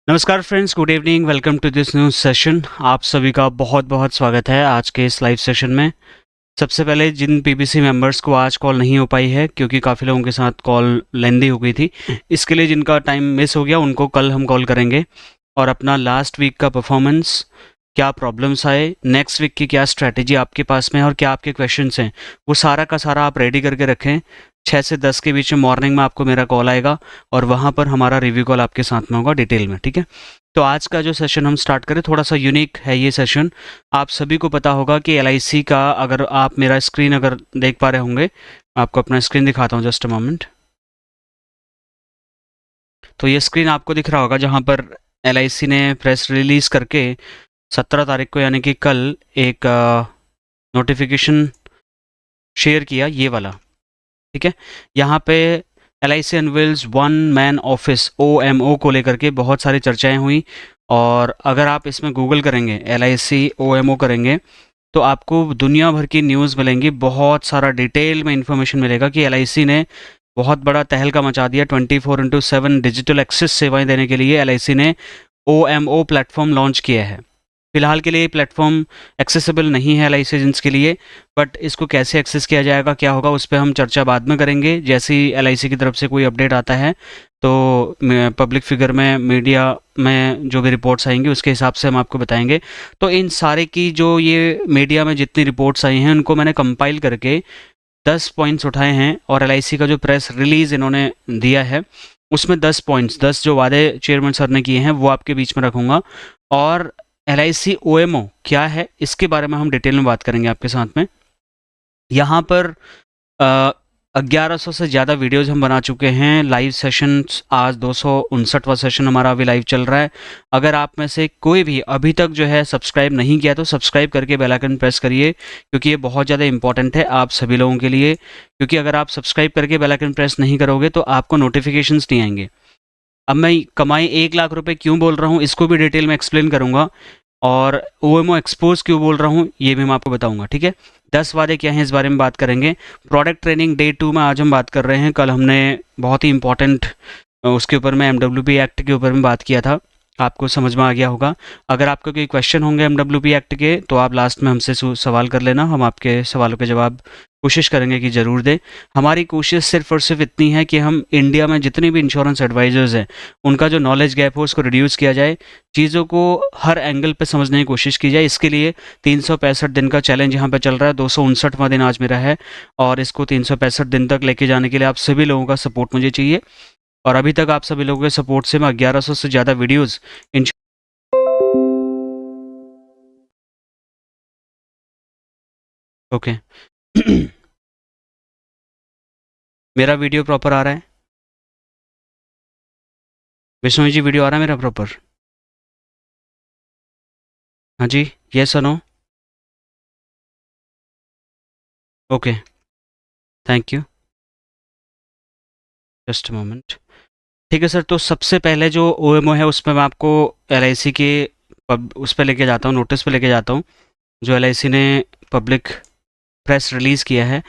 नमस्कार friends, good evening. Welcome to this new session. आप सभी का बहुत बहुत स्वागत है आज के इस लाइव सेशन में। सबसे पहले जिन पीबीसी मेंबर्स को आज कॉल नहीं हो पाई है, क्योंकि काफ़ी लोगों के साथ कॉल लेंदी हो गई थी, इसके लिए जिनका टाइम मिस हो गया उनको कल हम कॉल करेंगे और अपना लास्ट वीक का परफॉर्मेंस, क्या प्रॉब्लम्स आए, नेक्स्ट वीक की क्या स्ट्रैटेजी आपके पास में है और क्या आपके क्वेश्चंस हैं, वो सारा का सारा आप रेडी करके रखें। 6 से 10 के बीच में मॉर्निंग में आपको मेरा कॉल आएगा और वहाँ पर हमारा रिव्यू कॉल आपके साथ में होगा डिटेल में, ठीक है। तो आज का जो सेशन हम स्टार्ट करें, थोड़ा सा यूनिक है ये सेशन। आप सभी को पता होगा कि एलआईसी का, अगर आप मेरा स्क्रीन अगर देख पा रहे होंगे, आपको अपना स्क्रीन दिखाता हूँ, जस्ट अ मोमेंट। तो ये स्क्रीन आपको दिख रहा होगा जहाँ पर एलआईसी ने प्रेस रिलीज करके 17 तारीख को यानी कि कल एक नोटिफिकेशन शेयर किया, ये वाला, ठीक है। यहाँ पे LIC unveils one man office OMO को लेकर के बहुत सारी चर्चाएं हुई और अगर आप इसमें गूगल करेंगे, एलआईसी OMO करेंगे, तो आपको दुनिया भर की न्यूज़ मिलेंगी, बहुत सारा डिटेल में इंफॉर्मेशन मिलेगा कि एलआईसी ने बहुत बड़ा तहलका मचा दिया। 24/7 डिजिटल एक्सेस सेवाएं देने के लिए एलआईसी ने OMO प्लेटफॉर्म लॉन्च किया है। फिलहाल के लिए प्लेटफॉर्म एक्सेसिबल नहीं है एलआईसी एजेंट्स के लिए, बट इसको कैसे एक्सेस किया जाएगा, क्या होगा, उस पर हम चर्चा बाद में करेंगे। जैसे ही एलआईसी की तरफ से कोई अपडेट आता है तो पब्लिक फिगर में, मीडिया में जो भी रिपोर्ट्स आएंगी उसके हिसाब से हम आपको बताएंगे। तो इन सारे की जो ये मीडिया में जितनी रिपोर्ट्स आई हैं उनको मैंने कंपाइल करके 10 पॉइंट्स उठाए हैं और एलआईसी का जो प्रेस रिलीज इन्होंने दिया है उसमें 10 पॉइंट्स, 10 जो वादे चेयरमैन सर ने किए हैं वो आपके बीच में रखूंगा। और एलआईसी OMO क्या है इसके बारे में हम डिटेल में बात करेंगे आपके साथ में। यहाँ पर 1100 से ज़्यादा वीडियोज़ हम बना चुके हैं। लाइव सेशंस आज 259वां सेशन हमारा अभी लाइव चल रहा है। अगर आप में से कोई भी अभी तक जो है सब्सक्राइब नहीं किया तो सब्सक्राइब करके बेल आइकन प्रेस करिए, क्योंकि ये बहुत ज़्यादा इंपॉर्टेंट है आप सभी लोगों के लिए। क्योंकि अगर आप सब्सक्राइब करके बेल आइकन प्रेस नहीं करोगे तो आपको नोटिफिकेशंस नहीं आएंगे। अब मैं कमाई 1 लाख रुपए क्यों बोल रहा हूँ इसको भी डिटेल में एक्सप्लेन करूँगा, और OMO एक्सपोज क्यों बोल रहा हूँ ये भी मैं आपको बताऊंगा, ठीक है। 10 वादे क्या हैं इस बारे में बात करेंगे। प्रोडक्ट ट्रेनिंग डे 2 में आज हम बात कर रहे हैं। कल हमने बहुत ही इंपॉर्टेंट उसके ऊपर में MWP एक्ट के ऊपर में बात किया था, आपको समझ में आ गया होगा। अगर आपको कोई क्वेश्चन होंगे MWP एक्ट के तो आप लास्ट में हमसे सवाल कर लेना, हम आपके सवालों के जवाब कोशिश करेंगे कि ज़रूर दें। हमारी कोशिश सिर्फ और सिर्फ इतनी है कि हम इंडिया में जितने भी इंश्योरेंस एडवाइजर्स हैं उनका जो नॉलेज गैप हो उसको रिड्यूस किया जाए, चीज़ों को हर एंगल पे समझने की कोशिश की जाए। इसके लिए 365 दिन का चैलेंज यहाँ पे चल रहा है। 259वां दिन आज मेरा है और इसको 365 दिन तक लेके जाने के लिए आप सभी लोगों का सपोर्ट मुझे चाहिए। और अभी तक आप सभी लोगों के सपोर्ट से मैं 1100 से ज़्यादा वीडियोज़ इन ओके मेरा वीडियो प्रॉपर आ रहा है विष्णु जी? वीडियो आ रहा है मेरा प्रॉपर? हाँ जी, यस और no? Okay, thank you, just a moment. ठीक है सर, तो सबसे पहले जो OMO है उसमें मैं आपको एलआईसी के उस पर लेके जाता हूँ, नोटिस पे लेके जाता हूँ जो एलआईसी ने पब्लिक प्रेस रिलीज़ किया है।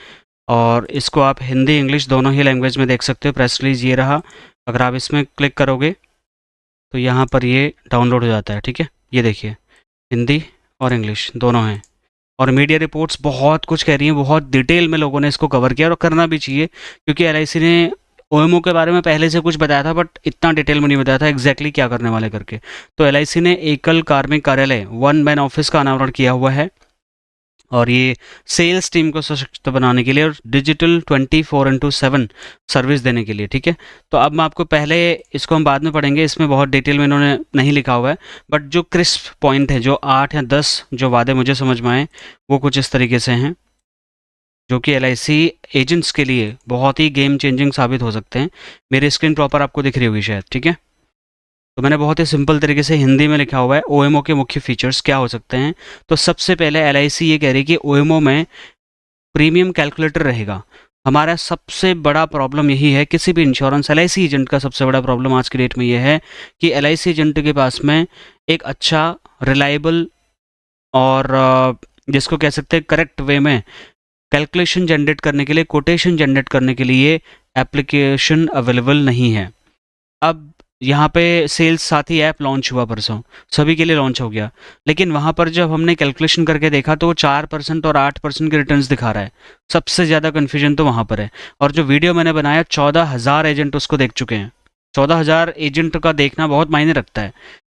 और इसको आप हिंदी इंग्लिश दोनों ही लैंग्वेज में देख सकते हो। प्रेस रिलीज़ ये रहा, अगर आप इसमें क्लिक करोगे तो यहाँ पर ये डाउनलोड हो जाता है, ठीक है। ये देखिए, हिंदी और इंग्लिश दोनों हैं और मीडिया रिपोर्ट्स बहुत कुछ कह रही हैं, बहुत डिटेल में लोगों ने इसको कवर किया और करना भी चाहिए, क्योंकि एलआईसी ने OMO के बारे में पहले से कुछ बताया था बट इतना डिटेल में नहीं बताया था एग्जैक्टली क्या करने वाले करके। तो एलआईसी ने एकल कार्मिक कार्यालय वन मैन ऑफिस का अनावरण किया हुआ है और ये सेल्स टीम को सशक्त बनाने के लिए और डिजिटल 24/7 सर्विस देने के लिए, ठीक है। तो अब मैं आपको पहले, इसको हम बाद में पढ़ेंगे, इसमें बहुत डिटेल में इन्होंने नहीं लिखा हुआ है, बट जो क्रिस्प पॉइंट है, जो 8 या 10 जो वादे मुझे समझ में आए वो कुछ इस तरीके से हैं, जो कि एलआईसी एजेंट्स के लिए बहुत ही गेम चेंजिंग साबित हो सकते हैं। मेरी स्क्रीन प्रॉपर आपको दिख रही होगी शायद, ठीक है। तो मैंने बहुत ही सिंपल तरीके से हिंदी में लिखा हुआ है OMO के मुख्य फीचर्स क्या हो सकते हैं। तो सबसे पहले एलआईसी ये कह रही है कि OMO में प्रीमियम कैलकुलेटर रहेगा। हमारा सबसे बड़ा प्रॉब्लम यही है, किसी भी इंश्योरेंस एलआईसी एजेंट का सबसे बड़ा प्रॉब्लम आज की डेट में ये है कि एलआईसी एजेंट के पास में एक अच्छा, रिलायबल और जिसको कह सकते हैं करेक्ट वे में कैलकुलेशन जनरेट करने के लिए, कोटेशन जनरेट करने के लिए एप्लीकेशन अवेलेबल नहीं है। अब यहाँ पे सेल्स साथी ऐप लॉन्च हुआ परसों, सभी के लिए लॉन्च हो गया, लेकिन वहाँ पर जब हमने कैलकुलेशन करके देखा तो वो 4% और 8% के रिटर्न्स दिखा रहा है। सबसे ज़्यादा कन्फ्यूजन तो वहाँ पर है। और जो वीडियो मैंने बनाया 14,000 एजेंट उसको देख चुके हैं। 14,000 एजेंट का देखना बहुत मायने रखता है।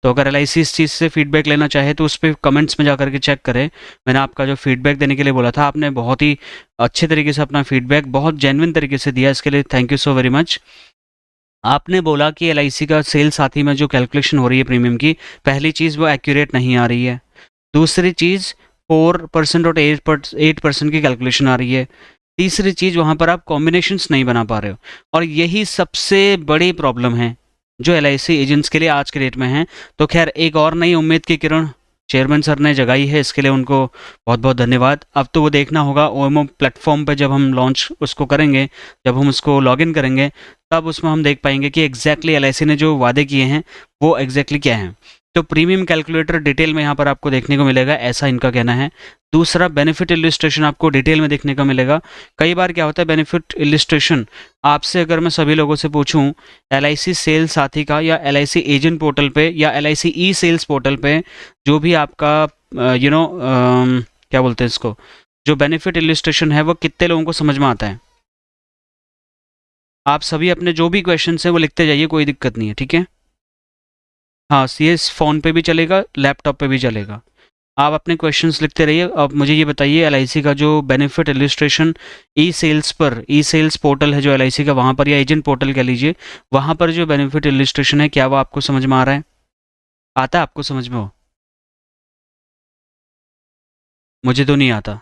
तो अगर LIC इस चीज़ से फीडबैक लेना चाहे तो उस पर कमेंट्स में जा करके चेक करें। मैंने आपका जो फीडबैक देने के लिए बोला था, आपने बहुत ही अच्छे तरीके से अपना फीडबैक बहुत जेन्युइन तरीके से दिया, इसके लिए thank you so very much. आपने बोला कि LIC का सेल साथी में जो कैलकुलेशन हो रही है प्रीमियम की, पहली चीज़ वो एक्यूरेट नहीं आ रही है। दूसरी चीज़ 4% और 8% की कैलकुलेशन आ रही है। तीसरी चीज़ वहाँ पर आप कॉम्बिनेशंस नहीं बना पा रहे हो, और यही सबसे बड़ी प्रॉब्लम है जो LIC एजेंट्स के लिए आज के डेट में है। तो खैर एक और नई उम्मीद की किरण चेयरमैन सर ने जगाई है, इसके लिए उनको बहुत बहुत धन्यवाद। अब तो वो देखना होगा OMO प्लेटफॉर्म पे जब हम लॉन्च उसको करेंगे, जब हम उसको लॉगिन करेंगे, तब उसमें हम देख पाएंगे कि एग्जैक्टली LIC ने जो वादे किए हैं वो एग्जैक्टली क्या हैं। तो प्रीमियम कैलकुलेटर डिटेल में यहाँ पर आपको देखने को मिलेगा, ऐसा इनका कहना है। दूसरा, बेनिफिट इलिस्ट्रेशन आपको डिटेल में देखने को मिलेगा। कई बार क्या होता है, बेनिफिट इलिस्ट्रेशन आपसे अगर मैं सभी लोगों से पूछूं LIC सेल साथी का या LIC एजेंट पोर्टल पे या LIC ई सेल्स पोर्टल पे जो भी आपका क्या बोलते हैं इसको, जो बेनिफिट इलिस्ट्रेशन है वो कितने लोगों को समझ में आता है। आप सभी अपने जो भी क्वेश्चन हैं वो लिखते जाइए, कोई दिक्कत नहीं है, ठीक है। हाँ, ये फ़ोन पे भी चलेगा, लैपटॉप पे भी चलेगा। आप अपने क्वेश्चंस लिखते रहिए। अब मुझे ये बताइए, LIC का जो बेनिफिट इलिस्ट्रेशन ई सेल्स पर, ई सेल्स पोर्टल है जो LIC का, वहाँ पर या एजेंट पोर्टल कह लीजिए, वहाँ पर जो बेनिफिट इलिस्ट्रेशन है, क्या वो आपको समझ में आ रहा है? आता है आपको समझ में? हो मुझे तो नहीं आता।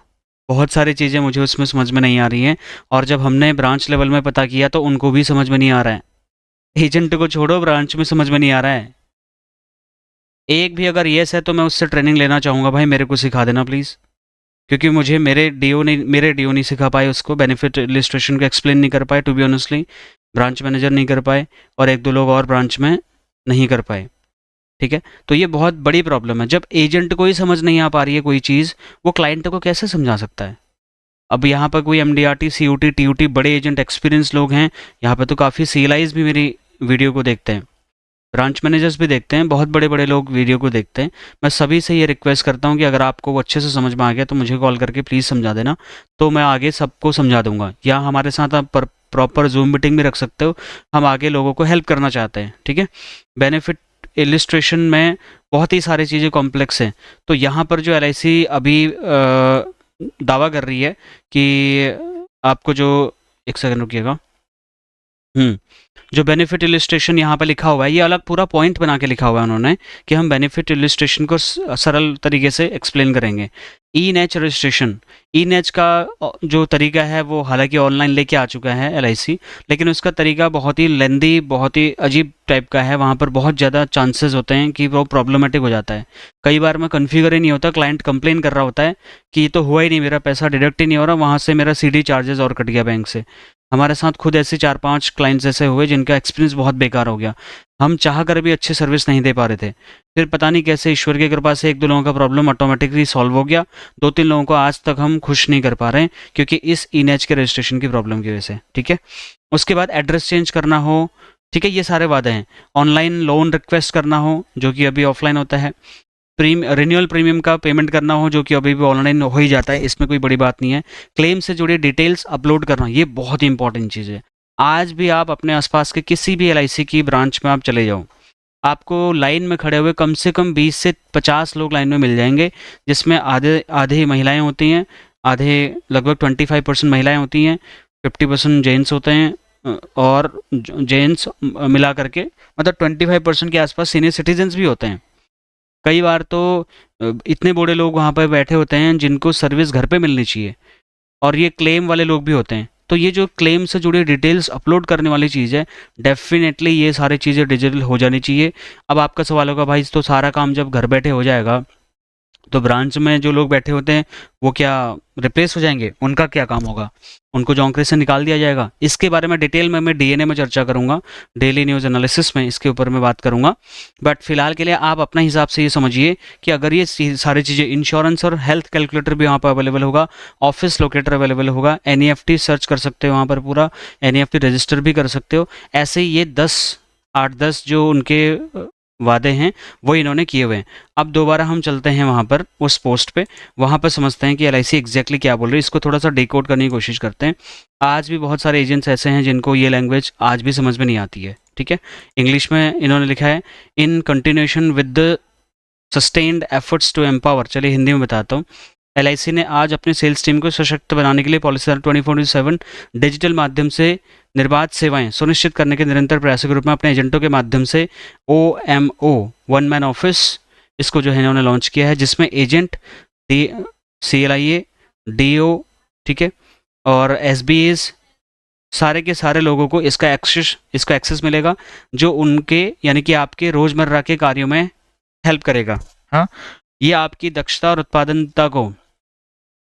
बहुत सारी चीज़ें मुझे उसमें समझ में नहीं आ रही हैं, और जब हमने ब्रांच लेवल में पता किया तो उनको भी समझ में नहीं आ रहा है। एजेंट को छोड़ो, ब्रांच में समझ में नहीं आ रहा है। एक भी अगर येस है तो मैं उससे ट्रेनिंग लेना चाहूँगा, भाई मेरे को सिखा देना प्लीज़। क्योंकि मुझे मेरे DO नहीं सिखा पाए उसको, बेनिफिट इलिस्ट्रेशन को एक्सप्लेन नहीं कर पाए, to be honestly branch manager नहीं कर पाए, और एक दो लोग और ब्रांच में नहीं कर पाए, ठीक है। तो ये बहुत बड़ी प्रॉब्लम है। जब एजेंट को ही समझ नहीं आ पा रही है कोई चीज़, वो क्लाइंट को कैसे समझा सकता है। अब यहाँ पर कोई MDRT COT TOT बड़े एजेंट एक्सपीरियंस लोग हैं, यहाँ पर तो काफ़ी CLIs भी मेरी वीडियो को देखते हैं, ब्रांच मैनेजर्स भी देखते हैं, बहुत बड़े बड़े लोग वीडियो को देखते हैं। मैं सभी से ये रिक्वेस्ट करता हूँ कि अगर आपको वो अच्छे से समझ में आ गया तो मुझे कॉल करके प्लीज़ समझा देना, तो मैं आगे सबको समझा दूंगा। या हमारे साथ आप प्रॉपर जूम मीटिंग भी रख सकते हो, हम आगे लोगों को हेल्प करना चाहते हैं, ठीक है। बेनिफिट इलिस्ट्रेशन में बहुत ही सारी चीज़ें कॉम्प्लेक्स हैं। तो यहाँ पर जो LIC अभी दावा कर रही है कि आपको जो, एक सेकंड रुकिएगा, जो बेनिफिट इलिस्ट्रेशन यहाँ पे लिखा हुआ है, ये अलग पूरा पॉइंट बना के लिखा हुआ है उन्होंने कि हम बेनिफिट इलिस्ट्रेशन को सरल तरीके से एक्सप्लेन करेंगे। ई-नेच रजिस्ट्रेशन, ई-नेच का जो तरीका है वो हालांकि ऑनलाइन लेके आ चुका है LIC, लेकिन उसका तरीका बहुत ही लेंदी, बहुत ही अजीब टाइप का है। वहाँ पर बहुत ज़्यादा चांसेस होते हैं कि वो प्रॉब्लमेटिक हो जाता है। कई बार में कन्फिगर ही नहीं होता, क्लाइंट कंप्लेन कर रहा होता है कि ये तो हुआ ही नहीं, मेरा पैसा डिडक्ट ही नहीं हो रहा, वहाँ से मेरा CD चार्जेस और कट गया बैंक से। हमारे साथ खुद ऐसे 4-5 क्लाइंट्स ऐसे हुए जिनका एक्सपीरियंस बहुत बेकार हो गया। हम चाह कर भी अच्छी सर्विस नहीं दे पा रहे थे, फिर पता नहीं कैसे ईश्वर की कृपा से एक दो लोगों का प्रॉब्लम ऑटोमेटिकली सॉल्व हो गया। 2-3 लोगों को आज तक हम खुश नहीं कर पा रहे हैं क्योंकि इस ई-नेच के रजिस्ट्रेशन की प्रॉब्लम की वजह से, ठीक है। उसके बाद एड्रेस चेंज करना हो, ठीक है, ये सारे वादे हैं। ऑनलाइन लोन रिक्वेस्ट करना हो जो कि अभी ऑफलाइन होता है। रिन्यूअल प्रीमियम का पेमेंट करना हो जो कि अभी भी ऑनलाइन हो ही जाता है, इसमें कोई बड़ी बात नहीं है। क्लेम से जुड़ी डिटेल्स अपलोड करना, ये बहुत ही इंपॉर्टेंट चीज़ है। आज भी आप अपने आसपास के किसी भी LIC की ब्रांच में आप चले जाओ, आपको लाइन में खड़े हुए कम से कम 20 से 50 लोग लाइन में मिल जाएंगे, जिसमें आधे महिलाएं होती हैं, आधे लगभग 25% महिलाएं होती हैं, 50% जेंट्स होते हैं, और जेंट्स मिला करके मतलब 25% के आसपास सीनियर सिटीजन्स भी होते हैं। कई बार तो इतने बूढ़े लोग वहाँ पर बैठे होते हैं जिनको सर्विस घर पे मिलनी चाहिए, और ये क्लेम वाले लोग भी होते हैं। तो ये जो क्लेम से जुड़े डिटेल्स अपलोड करने वाली चीज़ है, डेफिनेटली ये सारी चीज़ें डिजिटल हो जानी चाहिए। अब आपका सवाल होगा, भाई तो सारा काम जब घर बैठे हो जाएगा तो ब्रांच में जो लोग बैठे होते हैं वो क्या रिप्लेस हो जाएंगे? उनका क्या काम होगा? उनको जॉन्करी से निकाल दिया जाएगा? इसके बारे में डिटेल में मैं DNA में चर्चा करूंगा, डेली न्यूज़ एनालिसिस में इसके ऊपर मैं बात करूंगा। बट फिलहाल के लिए आप अपने हिसाब से ये समझिए कि अगर ये सारी चीज़ें, इंश्योरेंस और हेल्थ कैलकुलेटर भी वहाँ पर अवेलेबल होगा, ऑफिस लोकेटर अवेलेबल होगा, NEFT सर्च कर सकते हो वहाँ पर, पूरा NEFT रजिस्टर भी कर सकते हो। ऐसे ही ये 10 8-10 जो उनके वादे हैं वो इन्होंने किए हुए हैं। अब दोबारा हम चलते हैं वहाँ पर उस पोस्ट पे, वहाँ पर समझते हैं कि एलआईसी एग्जैक्टली क्या बोल रही है। इसको थोड़ा सा डिकोड करने की कोशिश करते हैं। आज भी बहुत सारे एजेंट्स ऐसे हैं जिनको ये लैंग्वेज आज भी समझ में नहीं आती है, ठीक है। इंग्लिश में इन्होंने लिखा है in continuation with the sustained efforts to empower. चलिए हिंदी में बताता हूँ। एलआईसी ने आज अपने सेल्स टीम को सशक्त बनाने के लिए पॉलिसी 24/7 डिजिटल माध्यम से निर्बाध सेवाएं सुनिश्चित करने के निरंतर प्रयासों के रूप में अपने एजेंटों के माध्यम से OMO वन मैन ऑफिस इसको जो है इन्होंने लॉन्च किया है, जिसमें एजेंट, CLIA, DO, ठीक है, और SBAs सारे के सारे लोगों को इसका एक्सेस मिलेगा, जो उनके यानी कि आपके रोजमर्रा के कार्यों में हेल्प करेगा। हाँ, ये आपकी दक्षता और उत्पादनता को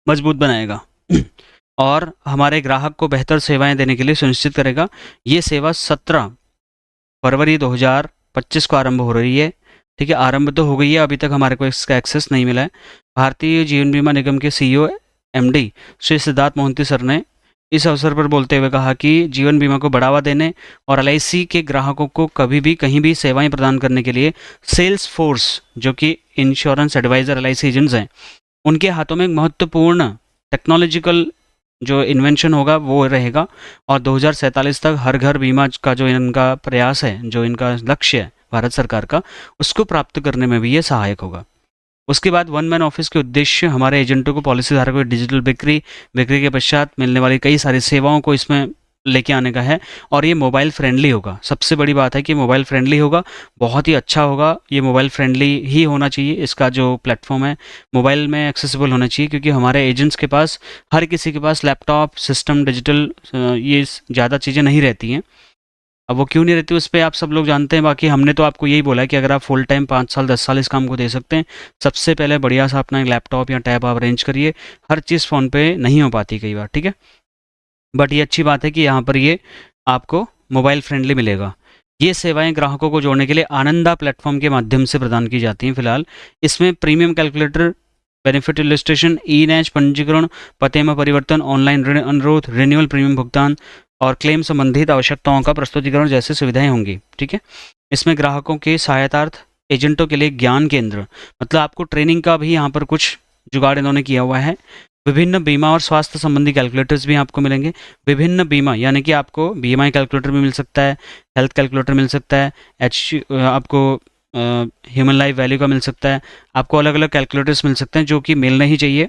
मजबूत बनाएगा और हमारे ग्राहक को बेहतर सेवाएं देने के लिए सुनिश्चित करेगा। ये सेवा 17 फरवरी 2025 को आरंभ हो रही है, ठीक है। आरंभ तो हो गई है, अभी तक हमारे को इसका एक्सेस नहीं मिला है। भारतीय जीवन बीमा निगम के CEO MD Shri Siddharth Mohanty sir ने इस अवसर पर बोलते हुए कहा कि जीवन बीमा को बढ़ावा देने और LIC के ग्राहकों को कभी भी कहीं भी सेवाएं प्रदान करने के लिए सेल्स फोर्स, जो कि इंश्योरेंस एडवाइज़र LIC एजेंट्स हैं, उनके हाथों में एक महत्वपूर्ण टेक्नोलॉजिकल जो इन्वेंशन होगा वो रहेगा। और 2047 तक हर घर बीमा का जो इनका प्रयास है, जो इनका लक्ष्य है भारत सरकार का, उसको प्राप्त करने में भी ये सहायक होगा। उसके बाद वन मैन ऑफिस के उद्देश्य हमारे एजेंटों को पॉलिसी धारकों को डिजिटल बिक्री के पश्चात मिलने वाली कई सारी सेवाओं को इसमें लेके आने का है। और ये मोबाइल फ्रेंडली होगा। सबसे बड़ी बात है कि मोबाइल फ्रेंडली होगा, बहुत ही अच्छा होगा। ये मोबाइल फ्रेंडली ही होना चाहिए, इसका जो प्लेटफॉर्म है मोबाइल में एक्सेसिबल होना चाहिए, क्योंकि हमारे एजेंट्स के पास, हर किसी के पास लैपटॉप सिस्टम डिजिटल ये ज़्यादा चीज़ें नहीं रहती हैं। अब वो क्यों नहीं रहती उस पर आप सब लोग जानते हैं। बाकी हमने तो आपको यही बोला है कि अगर आप फुल टाइम 5 साल 10 साल इस काम को दे सकते हैं, सबसे पहले बढ़िया सा अपना एक लैपटॉप या टैब आप अरेंज करिए। हर चीज़ फ़ोन पे नहीं हो पाती कई बार, ठीक है। बट ये अच्छी बात है कि यहाँ पर ये आपको मोबाइल फ्रेंडली मिलेगा। ये सेवाएं ग्राहकों को जोड़ने के लिए आनंदा प्लेटफॉर्म के माध्यम से प्रदान की जाती हैं। फिलहाल इसमें प्रीमियम कैलकुलेटर, बेनिफिट इलस्ट्रेशन, ई-नैच पंजीकरण, पते में परिवर्तन, ऑनलाइन ऋण अनुरोध, रिन्यूअल प्रीमियम भुगतान और क्लेम संबंधित आवश्यकताओं का प्रस्तुतिकरण जैसी सुविधाएं होंगी, ठीक है। इसमें ग्राहकों के सहायतार्थ एजेंटों के लिए ज्ञान केंद्र, मतलब आपको ट्रेनिंग का भी यहाँ पर कुछ जुगाड़ इन्होंने किया हुआ है। विभिन्न बीमा और स्वास्थ्य संबंधी कैलकुलेटर्स भी आपको मिलेंगे। विभिन्न बीमा यानी कि आपको BMI कैलकुलेटर भी मिल सकता है, हेल्थ कैलकुलेटर मिल सकता है, आपको ह्यूमन लाइफ वैल्यू का मिल सकता है। आपको अलग अलग कैलकुलेटर्स मिल सकते हैं जो कि मिलने ही चाहिए।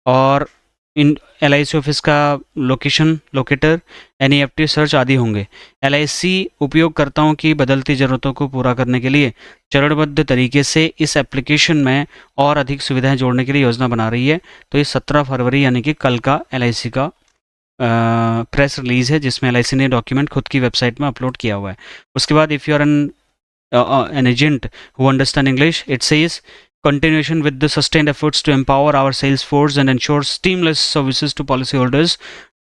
और इन LIC ऑफिस का लोकेटर, NEFT सर्च आदि होंगे। LIC उपयोगकर्ताओं की बदलती ज़रूरतों को पूरा करने के लिए चरणबद्ध तरीके से इस एप्लीकेशन में और अधिक सुविधाएं जोड़ने के लिए योजना बना रही है। तो ये 17 फरवरी यानी कि कल का LIC का प्रेस रिलीज़ है, जिसमें LIC ने डॉक्यूमेंट खुद की वेबसाइट में अपलोड किया हुआ है। उसके बाद if you are an agent who understand English, it says continuation with the sustained efforts to empower our sales force and ensure seamless services to policyholders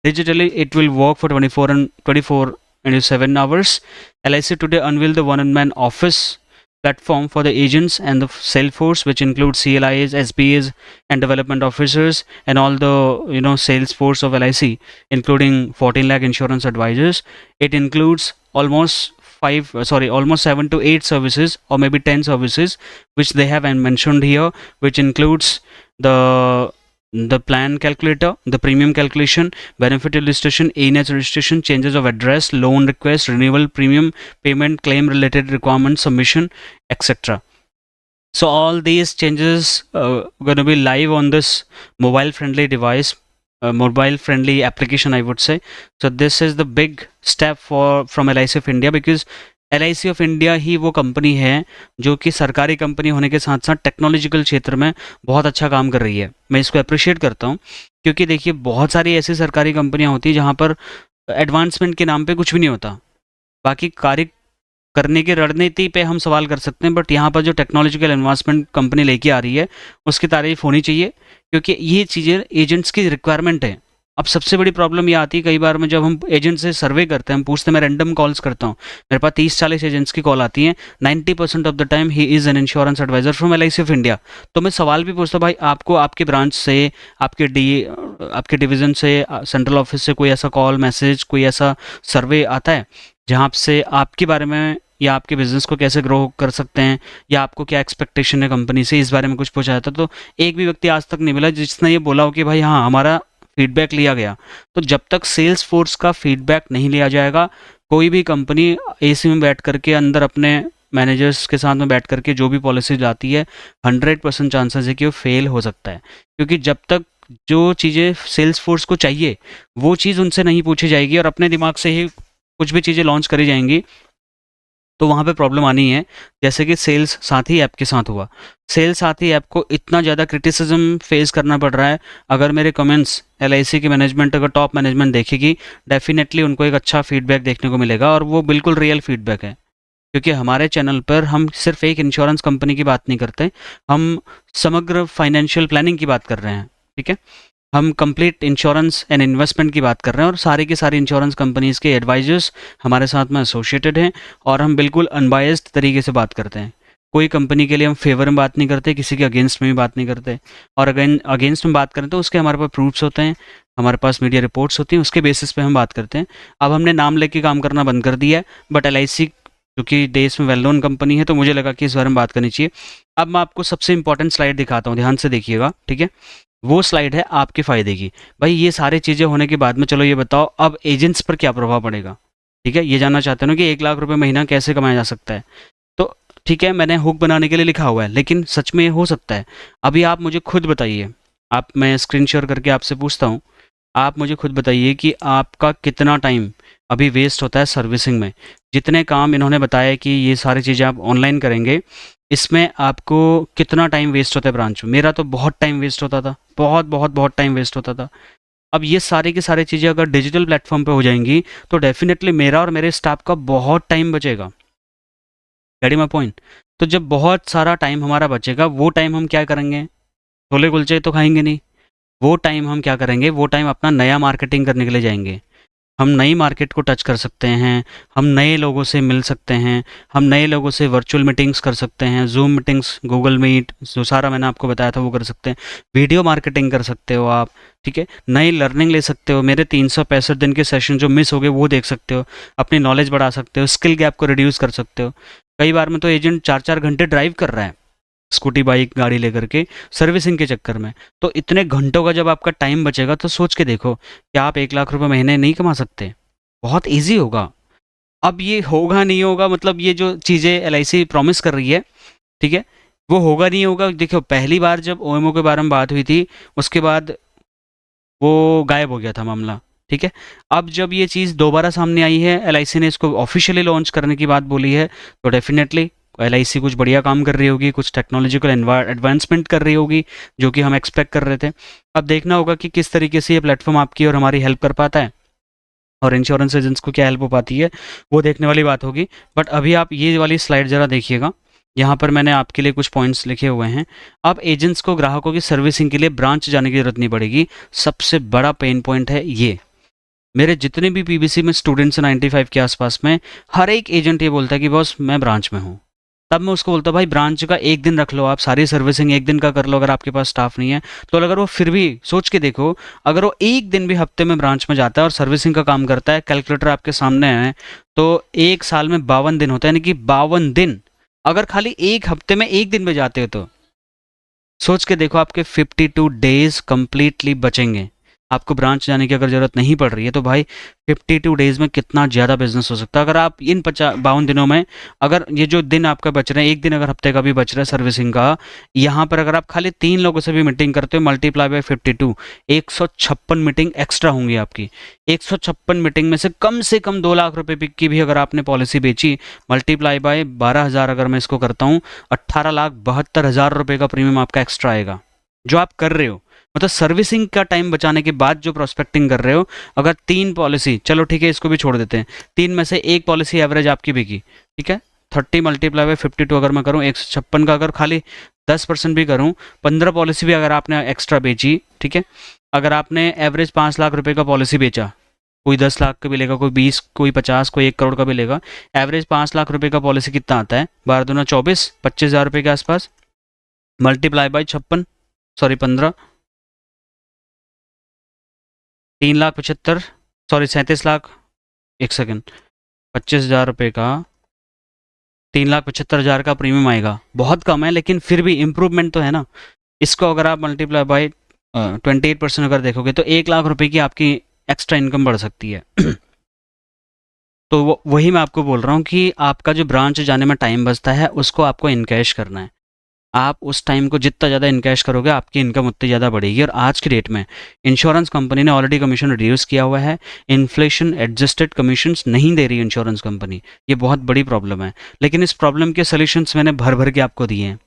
digitally. It will work for 24/7 hours. LIC today unveiled the one-man office platform for the agents and the sales force, which includes CLIAs, SBAs, and development officers, and all the sales force of LIC, including 14 lakh insurance advisors. It includes almost 7 to 8 services, or maybe 10 services, which they have mentioned here, which includes the plan calculator, the premium calculation, benefit illustration, E-nets registration, changes of address, loan request, renewal, premium payment, claim related requirement submission, etc. So all these changes going to be live on this mobile friendly device, mobile friendly application, I would say. So this is the big step from LIC of India, because LIC of India ही वो कंपनी है जो कि सरकारी company होने के साथ साथ टेक्नोलॉजिकल क्षेत्र में बहुत अच्छा काम कर रही है। मैं इसको अप्रिशिएट करता हूँ, क्योंकि देखिए बहुत सारी ऐसी सरकारी कंपनियाँ होती हैं जहाँ पर एडवांसमेंट के नाम पे कुछ भी नहीं होता। बाकी कार्य करने की रणनीति पे हम सवाल कर सकते हैं, बट यहाँ पर जो टेक्नोलॉजिकल एडवांसमेंट कंपनी लेके आ रही है उसकी तारीफ होनी चाहिए, क्योंकि ये चीज़ें एजेंट्स की रिक्वायरमेंट है। अब सबसे बड़ी प्रॉब्लम ये आती है कई बार में, जब हम एजेंट से सर्वे करते हैं, हम पूछते हैं, मैं रैंडम कॉल्स करता हूँ, मेरे पास 30-40 एजेंट्स की कॉल आती हैं, 90% of the time he is an insurance advisor from LIC of India. तो मैं सवाल भी पूछता हूँ, भाई आपको आपके ब्रांच से, आपके डिवीज़न से, सेंट्रल ऑफिस से कोई ऐसा कॉल, मैसेज, कोई ऐसा सर्वे आता है जहाँ से आपके बारे में या आपके बिजनेस को कैसे ग्रो कर सकते हैं, या आपको क्या एक्सपेक्टेशन है कंपनी से, इस बारे में कुछ पूछा जाता। तो एक भी व्यक्ति आज तक नहीं मिला जिसने ये बोला हो कि भाई हाँ हमारा फीडबैक लिया गया। तो जब तक सेल्स फोर्स का फीडबैक नहीं लिया जाएगा, कोई भी कंपनी एसी में बैठ करके अंदर अपने मैनेजर्स के साथ में बैठ करके जो भी पॉलिसी लाती है, 100% चांसेस है कि वो फेल हो सकता है। क्योंकि जब तक जो चीज़ें सेल्स फोर्स को चाहिए वो चीज़ उनसे नहीं पूछी जाएगी और अपने दिमाग से ही कुछ भी चीज़ें लॉन्च करी जाएंगी, तो वहाँ पे प्रॉब्लम आनी है। जैसे कि सेल्स साथी ऐप के साथ हुआ। सेल्स साथी ऐप को इतना ज़्यादा क्रिटिसिज्म फेस करना पड़ रहा है। अगर मेरे कमेंट्स एलआईसी की मैनेजमेंट, अगर टॉप मैनेजमेंट देखेगी, डेफिनेटली उनको एक अच्छा फीडबैक देखने को मिलेगा और वो बिल्कुल रियल फीडबैक है। क्योंकि हमारे चैनल पर हम सिर्फ एक इंश्योरेंस कंपनी की बात नहीं करते, हम समग्र फाइनेंशियल प्लानिंग की बात कर रहे हैं। ठीक है, हम कंप्लीट इंश्योरेंस एंड इन्वेस्टमेंट की बात कर रहे हैं और सारी की सारी इंश्योरेंस कंपनीज के एडवाइजर्स हमारे साथ में एसोसिएटेड हैं और हम बिल्कुल अनबायस्ड तरीके से बात करते हैं। कोई कंपनी के लिए हम फेवर में बात नहीं करते, किसी के अगेंस्ट में भी बात नहीं करते। और अगर अगेंस्ट में बात करें तो उसके हमारे पास प्रूफ्स होते हैं, हमारे पास मीडिया रिपोर्ट्स होती हैं, उसके बेसिस पे हम बात करते हैं। अब हमने नाम लेके काम करना बंद कर दिया है, बट एलआईसी क्योंकि देश में वेल नोन कंपनी है तो मुझे लगा कि इस बारे में बात करनी चाहिए। अब मैं आपको सबसे इंपॉर्टेंट स्लाइड दिखाता हूँ, ध्यान से देखिएगा। ठीक है, वो स्लाइड है आपके फ़ायदे की। भाई ये सारी चीज़ें होने के बाद में चलो ये बताओ अब एजेंट्स पर क्या प्रभाव पड़ेगा। ठीक है, ये जानना चाहते हो ना कि 1 लाख रुपए महीना कैसे कमाया जा सकता है। तो ठीक है, मैंने हुक बनाने के लिए लिखा हुआ है, लेकिन सच में ये हो सकता है? अभी आप मुझे खुद बताइए, आप मैं स्क्रीन शेयर करके आपसे पूछता हूँ, आप मुझे खुद बताइए कि आपका कितना टाइम अभी वेस्ट होता है सर्विसिंग में। जितने काम इन्होंने बताया कि ये सारी चीज़ें आप ऑनलाइन करेंगे, इसमें आपको कितना टाइम वेस्ट होता है ब्रांच में? मेरा तो बहुत टाइम वेस्ट होता था, बहुत बहुत बहुत टाइम वेस्ट होता था। अब ये सारी की सारी चीज़ें अगर डिजिटल प्लेटफॉर्म पे हो जाएंगी तो डेफिनेटली मेरा और मेरे स्टाफ का बहुत टाइम बचेगा। Getting my point? तो जब बहुत सारा टाइम हमारा बचेगा, वो टाइम हम क्या करेंगे? छोले कुलचे तो खाएंगे नहीं। वो टाइम हम क्या करेंगे? वो टाइम अपना नया मार्केटिंग करने के लिए जाएंगे। हम नई मार्केट को टच कर सकते हैं, हम नए लोगों से मिल सकते हैं, हम नए लोगों से वर्चुअल मीटिंग्स कर सकते हैं, जूम मीटिंग्स, गूगल मीट, जो सारा मैंने आपको बताया था वो कर सकते हैं। वीडियो मार्केटिंग कर सकते हो आप। ठीक है, नई लर्निंग ले सकते हो, मेरे 365 दिन के सेशन जो मिस हो गए वो देख सकते हो, अपनी नॉलेज बढ़ा सकते हो, स्किल गैप को रिड्यूस कर सकते हो। कई बार में तो एजेंट 4-4 घंटे ड्राइव कर रहा है स्कूटी बाइक गाड़ी लेकर के सर्विसिंग के चक्कर में। तो इतने घंटों का जब आपका टाइम बचेगा तो सोच के देखो, क्या आप 1 लाख रुपए महीने नहीं कमा सकते? बहुत ईजी होगा। अब ये होगा नहीं होगा, मतलब ये जो चीज़ें एलआईसी प्रॉमिस कर रही है, ठीक है, वो होगा नहीं होगा। देखो पहली बार जब ओएमओ के बारे में बात हुई थी, उसके बाद वो गायब हो गया था मामला। ठीक है, अब जब ये चीज़ दोबारा सामने आई है, एलआईसी ने इसको ऑफिशियली लॉन्च करने की बात बोली है, तो डेफिनेटली एलआईसी कुछ बढ़िया काम कर रही होगी, कुछ टेक्नोलॉजिकल एडवांसमेंट कर रही होगी जो कि हम एक्सपेक्ट कर रहे थे। अब देखना होगा कि किस तरीके से ये प्लेटफॉर्म आपकी और हमारी हेल्प कर पाता है और इंश्योरेंस एजेंट्स को क्या हेल्प हो पाती है, वो देखने वाली बात होगी। बट अभी आप ये वाली स्लाइड ज़रा देखिएगा, यहाँ पर मैंने आपके लिए कुछ पॉइंट्स लिखे हुए हैं। अब एजेंट्स को ग्राहकों की सर्विसिंग के लिए ब्रांच जाने की जरूरत नहीं पड़ेगी। सबसे बड़ा पेन पॉइंट है ये। मेरे जितने भी पीबीसी में स्टूडेंट्स 95 के आसपास में, हर एक एजेंट ये बोलता है कि बॉस मैं ब्रांच में हूँ। तब मैं उसको बोलता हूँ भाई ब्रांच का एक दिन रख लो, आप सारी सर्विसिंग एक दिन का कर लो अगर आपके पास स्टाफ नहीं है तो। अगर वो फिर भी सोच के देखो, अगर वो एक दिन भी हफ्ते में ब्रांच में जाता है और सर्विसिंग का काम करता है, कैलकुलेटर आपके सामने है, तो एक साल में 52 दिन होता है, यानी कि 52 दिन। अगर खाली एक हफ्ते में एक दिन भी जाते हो तो सोच के देखो, आपके 52 डेज कंप्लीटली बचेंगे। आपको ब्रांच जाने की अगर ज़रूरत नहीं पड़ रही है तो भाई 52 डेज़ में कितना ज़्यादा बिजनेस हो सकता है। अगर आप इन 52 दिनों में, अगर ये जो दिन आपका बच रहे हैं, एक दिन अगर हफ्ते का भी बच रहा है सर्विसिंग का, यहाँ पर अगर आप खाली 3 लोगों से भी मीटिंग करते हो, मल्टीप्लाई बाय 52, 156 मीटिंग एक्स्ट्रा होंगी आपकी। 156 मीटिंग में से कम 2 लाख रुपए की भी अगर आपने पॉलिसी बेची, मल्टीप्लाई बाय 12,000 अगर मैं इसको करता हूँ, 18,72,000 रुपये का प्रीमियम आपका एक्स्ट्रा आएगा जो आप कर रहे हो। मतलब सर्विसिंग का टाइम बचाने के बाद जो प्रोस्पेक्टिंग कर रहे हो, अगर 3 पॉलिसी, चलो ठीक है इसको भी छोड़ देते हैं, 3 में से एक पॉलिसी एवरेज आपकी बिकी, ठीक है, 30 मल्टीप्लाई बाय 52 अगर मैं करूँ, 156 का अगर खाली 10% भी करूँ, 15 पॉलिसी भी अगर आपने एक्स्ट्रा बेची, ठीक है, अगर आपने एवरेज 5 लाख रुपए का पॉलिसी बेचा, कोई 10 लाख का भी लेगा, कोई 20, कोई 50, कोई 1 करोड़ का भी लेगा, एवरेज 5 लाख रुपए का पॉलिसी कितना आता है? 12 दूना 24, 25,000 रुपये के आसपास, multiply by 56, sorry 15, 3,75,000, sorry 37 lakh, एक सेकेंड, 25,000 रुपये का 3,75,000 का प्रीमियम आएगा। बहुत कम है लेकिन फिर भी इम्प्रूवमेंट तो है ना। इसको अगर आप मल्टीप्लाई बाई 28% अगर देखोगे तो 1 लाख रुपए की आपकी एक्स्ट्रा इनकम बढ़ सकती है। तो वही मैं आपको बोल रहा हूँ कि आपका जो ब्रांच जाने में टाइम बचता है उसको आपको इनकैश करना है। आप उस टाइम को जितना ज़्यादा इनकैश करोगे आपकी इनकम उतनी ज़्यादा बढ़ेगी। और आज की डेट में इंश्योरेंस कंपनी ने ऑलरेडी कमीशन रिड्यूस किया हुआ है। इन्फ्लेशन एडजस्टेड कमीशंस नहीं दे रही इंश्योरेंस कंपनी, ये बहुत बड़ी प्रॉब्लम है। लेकिन इस प्रॉब्लम के सोल्यूशंस मैंने भर भर के आपको दिए हैं,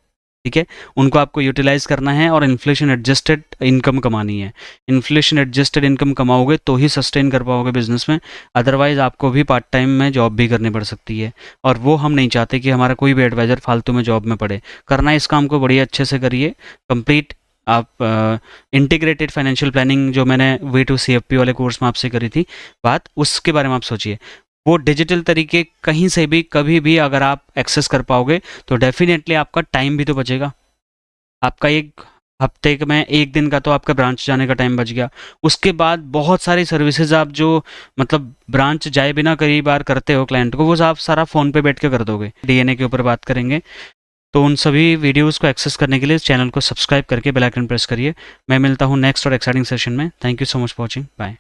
ठीक है। उनको आपको यूटिलाइज करना है और इन्फ्लेशन एडजस्टेड इनकम कमानी है। इन्फ्लेशन एडजस्टेड इनकम कमाओगे तो ही सस्टेन कर पाओगे बिजनेस में, अदरवाइज आपको भी पार्ट टाइम में जॉब भी करनी पड़ सकती है। और वो हम नहीं चाहते कि हमारा कोई भी एडवाइज़र फालतू में जॉब में पड़े। करना है इस काम को बड़ी अच्छे से करिए, कंप्लीट आप इंटीग्रेटेड फाइनेंशियल प्लानिंग जो मैंने V2CFP वाले कोर्स में आपसे करी थी बात, उसके बारे में आप सोचिए। वो डिजिटल तरीके कहीं से भी कभी भी अगर आप एक्सेस कर पाओगे तो डेफिनेटली आपका टाइम भी तो बचेगा। आपका एक हफ्ते में एक दिन का तो आपका ब्रांच जाने का टाइम बच गया। उसके बाद बहुत सारी सर्विसेज आप जो मतलब ब्रांच जाए बिना कई बार करते हो क्लाइंट को, वो आप सारा फ़ोन पे बैठ के कर दोगे। DNA के ऊपर बात करेंगे, तो उन सभी वीडियोस को एक्सेस करने के लिए चैनल को सब्सक्राइब करके बेल आइकन प्रेस करिए। मैं मिलता हूँ नेक्स्ट और एक्साइटिंग सेशन में। Thank you so much for watching, bye.